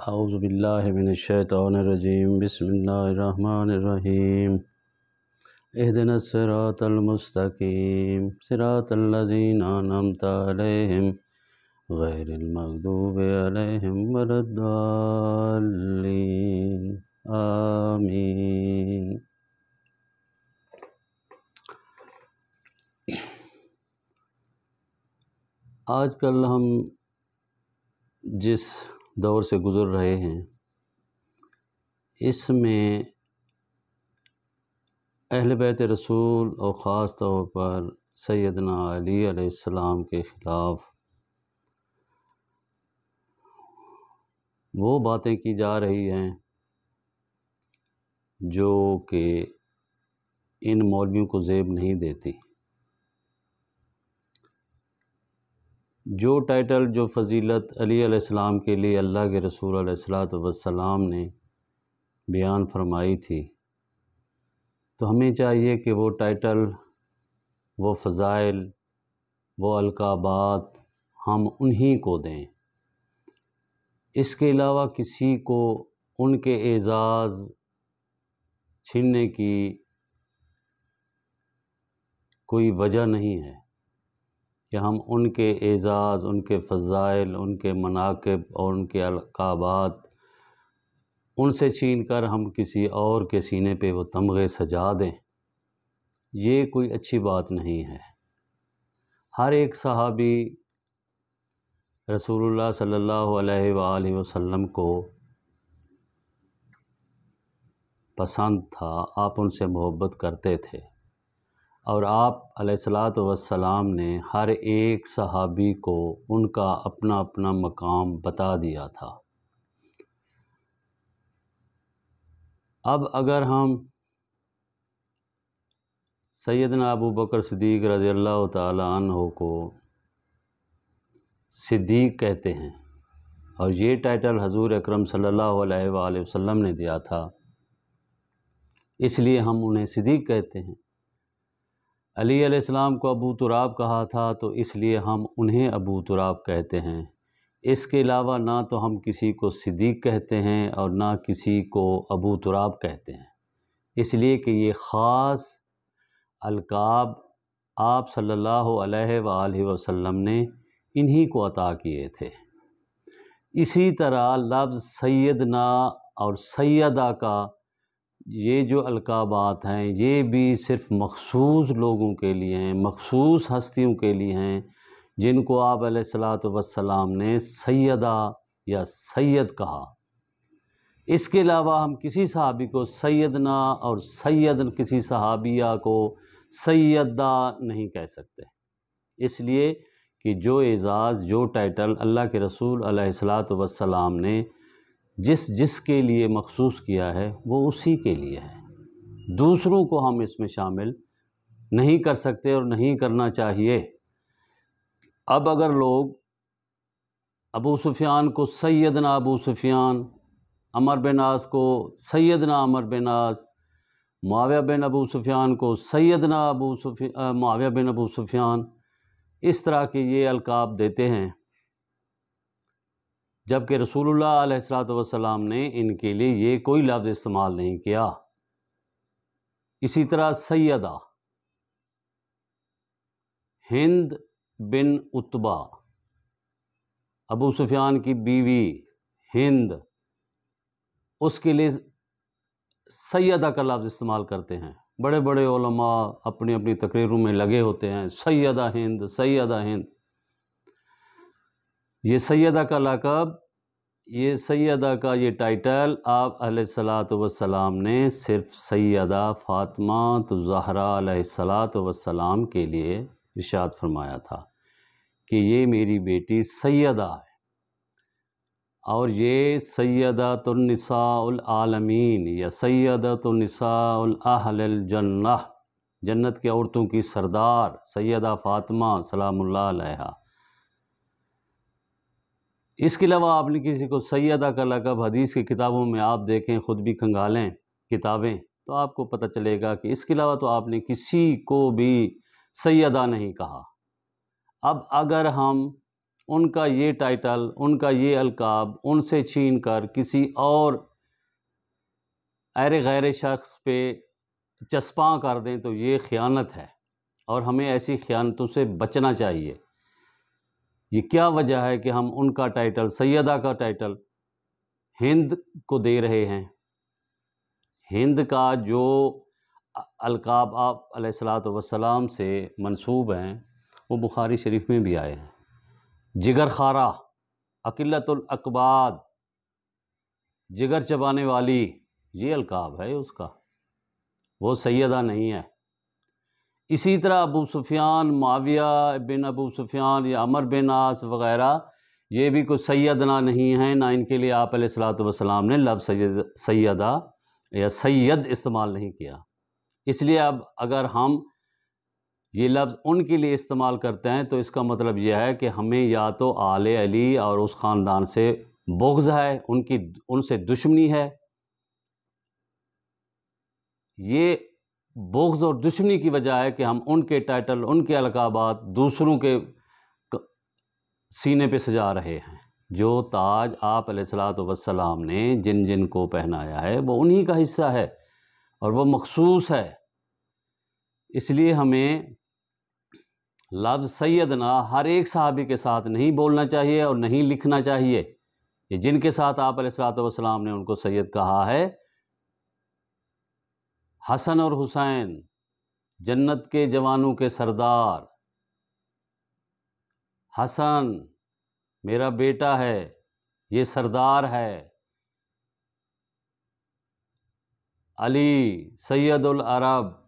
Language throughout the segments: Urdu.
اعوذ باللہ من الشیطان الرجیم بسم اللہ الرحمن الرحیم اہدنا الصراط المستقیم صراط الذین انعمت علیہم غیر المغضوب علیہم ولا الضالین آمین۔ آج کل ہم جس دور سے گزر رہے ہیں اس میں اہل بیت رسول اور خاص طور پر سیدنا علی علیہ السلام کے خلاف وہ باتیں کی جا رہی ہیں جو کہ ان مولویوں کو زیب نہیں دیتی۔ جو ٹائٹل جو فضیلت علی علیہ السلام کے لیے اللہ کے رسول علیہ السلام نے بیان فرمائی تھی، تو ہمیں چاہیے کہ وہ ٹائٹل، وہ فضائل، وہ القابات ہم انہی کو دیں۔ اس کے علاوہ کسی کو ان کے اعزاز چھیننے کی کوئی وجہ نہیں ہے کہ ہم ان کے اعزاز، ان کے فضائل، ان کے مناقب اور ان کے القابات ان سے چھین کر ہم کسی اور کے سینے پہ وہ تمغے سجا دیں۔ یہ کوئی اچھی بات نہیں ہے۔ ہر ایک صحابی رسول اللہ صلی اللہ علیہ وآلہ وسلم کو پسند تھا، آپ ان سے محبت کرتے تھے، اور آپ علیہ السلام نے ہر ایک صحابی کو ان کا اپنا اپنا مقام بتا دیا تھا۔ اب اگر ہم سیدنا ابو بکر صدیق رضی اللہ تعالی عنہ کو صدیق کہتے ہیں، اور یہ ٹائٹل حضور اکرم صلی اللہ علیہ وآلہ وسلم نے دیا تھا، اس لیے ہم انہیں صدیق کہتے ہیں۔ علی علیہ السلام کو ابو تراب کہا تھا، تو اس لیے ہم انہیں ابو تراب کہتے ہیں۔ اس کے علاوہ نہ تو ہم کسی کو صدیق کہتے ہیں اور نہ کسی کو ابو تراب کہتے ہیں، اس لیے کہ یہ خاص القاب آپ صلی اللہ علیہ وآلہ وسلم نے انہی کو عطا کیے تھے۔ اسی طرح لفظ سیدنا اور سیدہ کا یہ جو القابات ہیں یہ بھی صرف مخصوص لوگوں کے لیے ہیں، مخصوص ہستیوں کے لیے ہیں، جن کو آپ علیہ السلام نے سیدہ یا سید کہا۔ اس کے علاوہ ہم کسی صحابی کو سیدنا اور کسی صحابیہ کو سیدہ نہیں کہہ سکتے، اس لیے کہ جو اعزاز، جو ٹائٹل اللہ کے رسول علیہ السلام نے جس کے لیے مخصوص کیا ہے وہ اسی کے لیے ہے، دوسروں کو ہم اس میں شامل نہیں کر سکتے اور نہیں کرنا چاہیے۔ اب اگر لوگ ابو سفیان کو سیدنا ابو سفیان، عمر بن عاص کو سیدنا عمر بن عاص، معاویہ بن ابو سفیان کو سیدنا معاویہ بن ابو سفیان، اس طرح کے یہ القاب دیتے ہیں، جبکہ رسول اللہ علیہ السلام نے ان کے لیے یہ کوئی لفظ استعمال نہیں کیا۔ اسی طرح سیدہ ہند بن عتبہ، ابو سفیان کی بیوی ہند، اس کے لیے سیدہ کا لفظ استعمال کرتے ہیں۔ بڑے بڑے علماء اپنی اپنی تقریروں میں لگے ہوتے ہیں، سیدہ ہند، سیدہ ہند۔ یہ سیدہ کا لقب، یہ سیدہ کا یہ ٹائٹل آپ علیہ السلام نے صرف سیدہ فاطمہ الزہرا علیہ السلام کے لیے ارشاد فرمایا تھا کہ یہ میری بیٹی سیدہ ہے، اور یہ سیدۃ النساء العالمین یا سیدۃ النساء اہل الجنہ، جنت کی عورتوں کی سردار سیدہ فاطمہ سلام اللہ علیہا۔ اس کے علاوہ آپ نے کسی کو سیدہ کا لقب حدیث کی کتابوں میں آپ دیکھیں، خود بھی کھنگالیں کتابیں، تو آپ کو پتہ چلے گا کہ اس کے علاوہ تو آپ نے کسی کو بھی سیدہ نہیں کہا۔ اب اگر ہم ان کا یہ ٹائٹل، ان کا یہ القاب ان سے چھین کر کسی اور غیر شخص پہ چسپاں کر دیں تو یہ خیانت ہے، اور ہمیں ایسی خیانتوں سے بچنا چاہیے۔ یہ کیا وجہ ہے کہ ہم ان کا ٹائٹل، سیدہ کا ٹائٹل ہند کو دے رہے ہیں؟ ہند کا جو القاب آپ علیہ الصلاۃ والسلام سے منسوب ہیں وہ بخاری شریف میں بھی آئے ہیں۔ جگر خارہ، اقلت الاقباد، جگر چبانے والی، یہ القاب ہے اس کا، وہ سیدہ نہیں ہے۔ اسی طرح ابو سفیان، معاویہ بن ابو سفیان یا عمر بن عاص وغیرہ، یہ بھی کوئی سیدنا نہیں ہیں، نہ ان کے لیے آپ علیہ الصلاۃ والسلام نے لفظ سیدہ یا سید استعمال نہیں کیا۔ اس لیے اب اگر ہم یہ لفظ ان کے لیے استعمال کرتے ہیں تو اس کا مطلب یہ ہے کہ ہمیں یا تو آل علی اور اس خاندان سے بغض ہے، ان سے دشمنی ہے۔ یہ بغض اور دشمنی کی وجہ ہے کہ ہم ان کے ٹائٹل، ان کے القابات دوسروں کے سینے پہ سجا رہے ہیں۔ جو تاج آپ علیہ الصلاۃ والسلام نے جن جن کو پہنایا ہے وہ انہی کا حصہ ہے اور وہ مخصوص ہے۔ اس لیے ہمیں لفظ سیدنا ہر ایک صحابی کے ساتھ نہیں بولنا چاہیے اور نہیں لکھنا چاہیے۔ یہ جن کے ساتھ آپ علیہ الصلاۃ والسلام نے ان کو سید کہا ہے، حسن اور حسین جنت کے جوانوں کے سردار، حسن میرا بیٹا ہے، یہ سردار ہے، علی سید العرب۔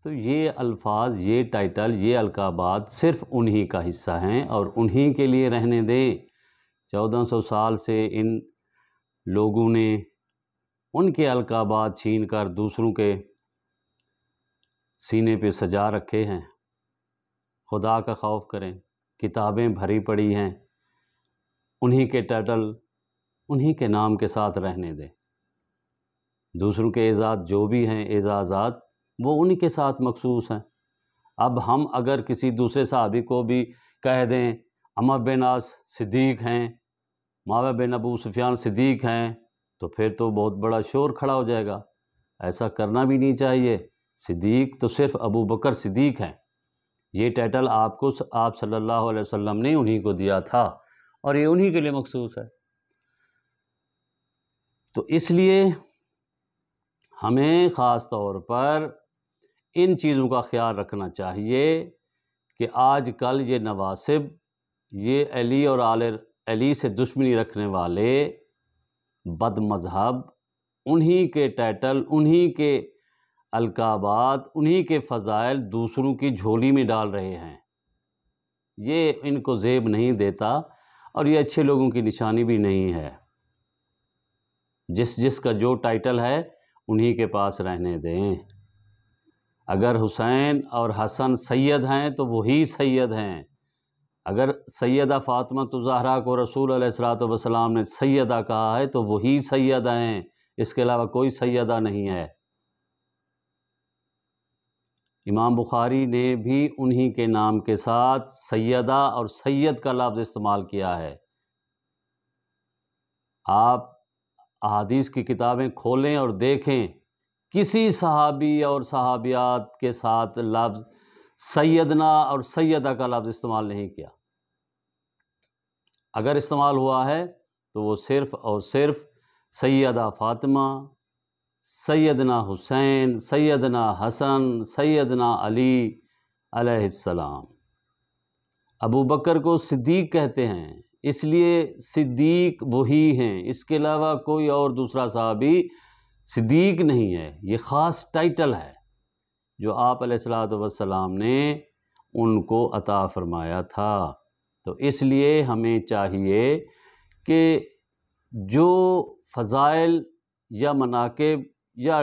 تو یہ الفاظ، یہ ٹائٹل، یہ القابات صرف انہی کا حصہ ہیں اور انہی کے لیے رہنے دیں۔ 1400 سال سے ان لوگوں نے ان کے القابات چھین کر دوسروں کے سینے پہ سجا رکھے ہیں۔ خدا کا خوف کریں، کتابیں بھری پڑی ہیں، انہی کے ٹائٹل، انہی کے نام کے ساتھ رہنے دیں۔ دوسروں کے اعزاز جو بھی ہیں، اعزازات، وہ انہی کے ساتھ مخصوص ہیں۔ اب ہم اگر کسی دوسرے صحابی کو بھی کہہ دیں عمر بن عاص صدیق ہیں، معاویہ بن ابو سفیان صدیق ہیں، تو پھر تو بہت بڑا شور کھڑا ہو جائے گا۔ ایسا کرنا بھی نہیں چاہیے۔ صدیق تو صرف ابو بکر صدیق ہیں۔ یہ ٹائٹل آپ صلی اللہ علیہ وسلم نے انہی کو دیا تھا اور یہ انہی کے لیے مخصوص ہے۔ تو اس لیے ہمیں خاص طور پر ان چیزوں کا خیال رکھنا چاہیے کہ آج کل یہ نواسب، یہ علی اور آل علی سے دشمنی رکھنے والے بد مذہب، انہی کے ٹائٹل، انہی کے القابات، انہی کے فضائل دوسروں کی جھولی میں ڈال رہے ہیں۔ یہ ان کو زیب نہیں دیتا اور یہ اچھے لوگوں کی نشانی بھی نہیں ہے۔ جس کا جو ٹائٹل ہے انہی کے پاس رہنے دیں۔ اگر حسین اور حسن سید ہیں تو وہی سید ہیں۔ اگر سیدہ فاطمہ الزہرا کو رسول علیہ الصلوۃ والسلام نے سیدہ کہا ہے تو وہی سیدہ ہیں، اس کے علاوہ کوئی سیدہ نہیں ہے۔ امام بخاری نے بھی انہی کے نام کے ساتھ سیدہ اور سید کا لفظ استعمال کیا ہے۔ آپ احادیث کی کتابیں کھولیں اور دیکھیں، کسی صحابی اور صحابیات کے ساتھ لفظ سیدنا اور سیدہ کا لفظ استعمال نہیں کیا۔ اگر استعمال ہوا ہے تو وہ صرف اور صرف سیدہ فاطمہ، سیدنا حسین، سیدنا حسن، سیدنا علی علیہ السلام۔ ابو بکر کو صدیق کہتے ہیں، اس لیے صدیق وہی ہیں، اس کے علاوہ کوئی اور دوسرا صحابی صدیق نہیں ہے۔ یہ خاص ٹائٹل ہے جو آپ علیہ الصلوۃ والسلام نے ان کو عطا فرمایا تھا۔ تو اس لیے ہمیں چاہیے کہ جو فضائل یا مناقب یا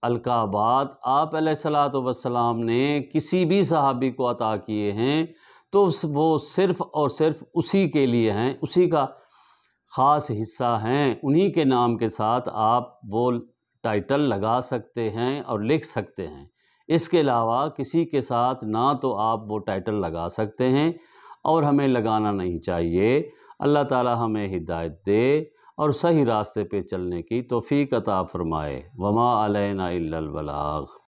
القابات آپ علیہ الصلوۃ والسلام نے کسی بھی صحابی کو عطا کیے ہیں تو وہ صرف اور صرف اسی کے لیے ہیں، اسی کا خاص حصہ ہیں۔ انہی کے نام کے ساتھ آپ وہ ٹائٹل لگا سکتے ہیں اور لکھ سکتے ہیں۔ اس کے علاوہ کسی کے ساتھ نہ تو آپ وہ ٹائٹل لگا سکتے ہیں اور ہمیں لگانا نہیں چاہیے۔ اللہ تعالی ہمیں ہدایت دے اور صحیح راستے پہ چلنے کی توفیق عطا فرمائے۔ وما علینا الا البلاغ۔